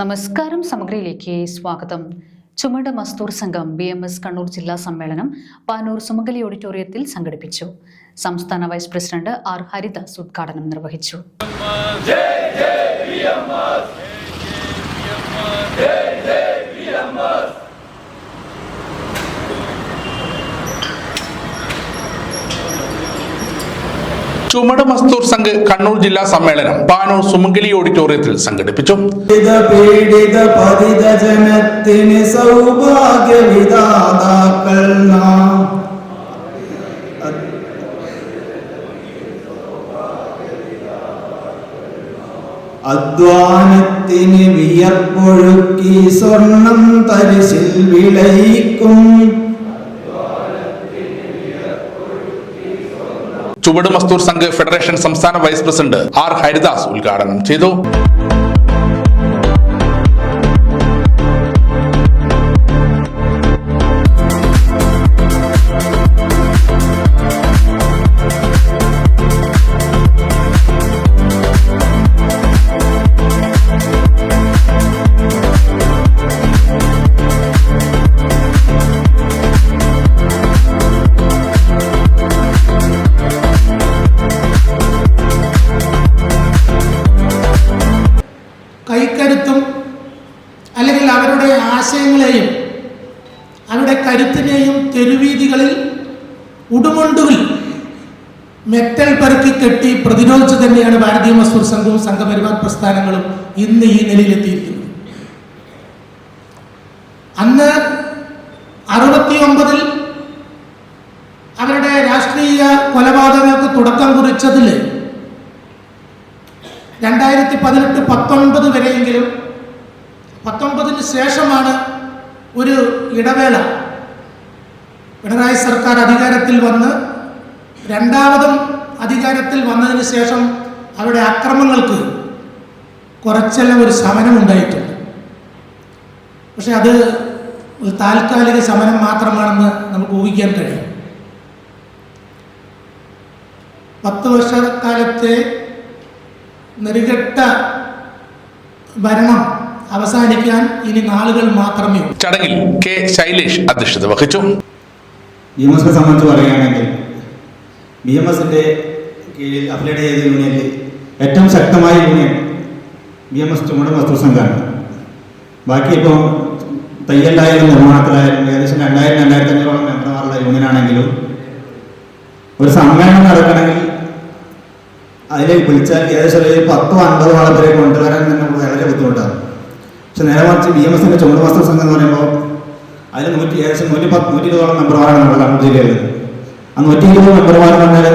നമസ്കാരം. സമഗ്രയിലേക്ക് സ്വാഗതം. ചുമട് മസ്ദൂർ സംഘം BMS കണ്ണൂർ ജില്ലാ സമ്മേളനം പാനൂർ സുമംഗലി ഓഡിറ്റോറിയത്തിൽ സംഘടിപ്പിച്ചു. സംസ്ഥാന വൈസ് പ്രസിഡന്റ് R. ഹരിദാസ് ഉദ്ഘാടനം നിർവഹിച്ചു. ചുമട് മസ്ദൂർ സംഘ് കണ്ണൂർ ജില്ലാ സമ്മേളനം പാനൂർ സുമംഗലി ഓഡിറ്റോറിയത്തിൽ സംഘടിപ്പിച്ചു. അധ്വാനത്തിന് വിയർപ്പൊഴുക്കി സ്വർണം തരിശിൽ വിളയിക്കും. ചുവട് മസ്ദൂർ സംഘ് ഫെഡറേഷൻ സംസ്ഥാന വൈസ് പ്രസിഡന്റ് R. ഹരിദാസ് ഉദ്ഘാടനം ചെയ്തു. കൈക്കരുത്തും അല്ലെങ്കിൽ അവരുടെ ആശയങ്ങളെയും അവരുടെ കരുത്തിനെയും തെരുവീതികളിൽ ഉടുമുണ്ടുകൾ മെറ്റൽ പെറുക്കി കെട്ടി പ്രതിരോധിച്ചു തന്നെയാണ് ഭാരതീയ മസ്ദൂർ സംഘവും സംഘപരിവാർ പ്രസ്ഥാനങ്ങളും ഇന്ന് ഈ നിലയിലെത്തിയിരിക്കുന്നത്. അന്ന് 69 അവരുടെ രാഷ്ട്രീയ കൊലപാതകങ്ങൾക്ക് തുടക്കം കുറിച്ചതിൽ 2018-19 വരെയെങ്കിലും 19 ശേഷമാണ് ഒരു ഇടവേള. പിണറായി സർക്കാർ അധികാരത്തിൽ വന്ന് രണ്ടാമതും അധികാരത്തിൽ വന്നതിന് ശേഷം അവരുടെ അക്രമങ്ങൾക്ക് കുറച്ചെല്ലാം ഒരു ശമനം ഉണ്ടായിട്ടുണ്ട്. പക്ഷെ അത് ഒരു താൽക്കാലിക ശമനം മാത്രമാണെന്ന് നമുക്ക് ഊഹിക്കാൻ കഴിയും. 10 വർഷക്കാലത്തെ നെറുകെട്ട ഭരണം അവസാനിക്കാൻ ഇനി നാളുകൾ മാത്രമേ. ചടങ്ങിൽ K. ശൈലേഷ് അധ്യക്ഷത വഹിച്ചു. BMSനെ സംബന്ധിച്ച് പറയുകയാണെങ്കിൽ BMSന്റെ കീഴിൽ അഫിലിയേറ്റ് ചെയ്ത യൂണിയനിൽ ഏറ്റവും ശക്തമായ യൂണിയൻ BMS ചുമട് മസ്ദൂർ സംഘമാണ്. ബാക്കി ഇപ്പോൾ തയ്യലായാലും നിർമ്മാണത്തിലായാലും ഏകദേശം 2000-2500 മെമ്പർമാരുള്ള യൂണിയനാണെങ്കിലും ഒരു സമ്മേളനം നടക്കണമെങ്കിൽ അതിലേക്ക് വിളിച്ചാൽ ഏകദേശം 10-50 വരെ കൊണ്ടുവരാൻ തന്നെ വളരെ ബുദ്ധിമുട്ടാണ്. പക്ഷെ നേരെ മറിച്ച് BMSന്റെ ചുമട് മസ്ദൂർ സംഘം എന്ന് പറയുമ്പോൾ അതിൽ ഏകദേശം 110-120 മെമ്പർമാരാണ് നമ്മുടെ കണ്ണൂർ ജില്ലയിൽ. ആ 120 മെമ്പർമാർ പറഞ്ഞാൽ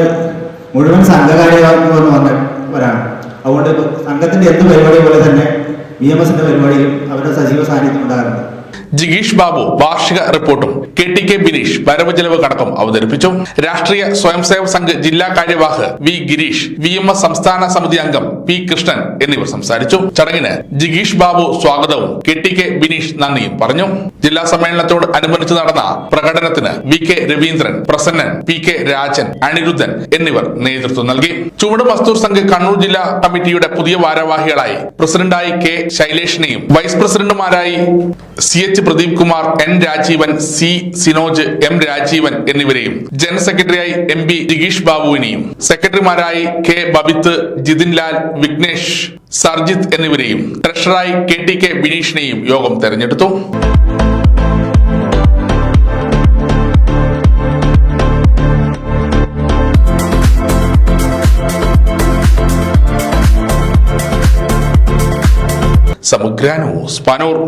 മുഴുവൻ സംഘകാര്യകാരെന്ന് പറഞ്ഞവരാണ്. അതുകൊണ്ട് സംഘത്തിന്റെ എന്ത് പരിപാടി പോലെ തന്നെ BMSന്റെ പരിപാടിയിലും അവരുടെ സജീവ സാന്നിധ്യം ഉണ്ടാകാറുണ്ട്. ജിഗീഷ് ബാബു വാർഷിക റിപ്പോർട്ടും KTK ബിനീഷ് വരവ് ചെലവ് കണക്കും അവതരിപ്പിച്ചു. രാഷ്ട്രീയ സ്വയം സേവക് സംഘ് ജില്ലാ കാര്യവാഹ് V. ഗിരീഷ്, VMS സംസ്ഥാന സമിതി അംഗം P. കൃഷ്ണൻ എന്നിവർ സംസാരിച്ചു. ചടങ്ങിന് ജിഗീഷ് ബാബു സ്വാഗതവും KTK ബിനീഷ് നന്ദിയും പറഞ്ഞു. ജില്ലാ സമ്മേളനത്തോട് അനുബന്ധിച്ച് നടന്ന പ്രകടനത്തിന് VK രവീന്ദ്രൻ, പ്രസന്നൻ, PK രാജൻ, അനിരുദ്ധൻ എന്നിവർ നേതൃത്വം നൽകി. ചുവട് മസ്ദൂർ സംഘ് കണ്ണൂർ ജില്ലാ കമ്മിറ്റിയുടെ പുതിയ ഭാരവാഹികളായി പ്രസിഡന്റായി K. ശൈലേഷിനെയും വൈസ് പ്രസിഡന്റുമാരായി CH Pradeep Kumar, N. Rajeevan, C. Sinoj, M. Rajeevan എന്നിവരെയും ജനറൽ സെക്രട്ടറിയായി MP ജിഗീഷ് ബാബുവിനെയും സെക്രട്ടറിമാരായി K. ബബിത്ത്, ജിതിൻ ലാൽ, വിഘ്നേഷ്, സർജിത്ത് എന്നിവരെയും ട്രഷററായി KTK ബിനീഷിനെയും യോഗം തെരഞ്ഞെടുത്തു. സമഗ്ര ന്യൂസ് പാനൂർ.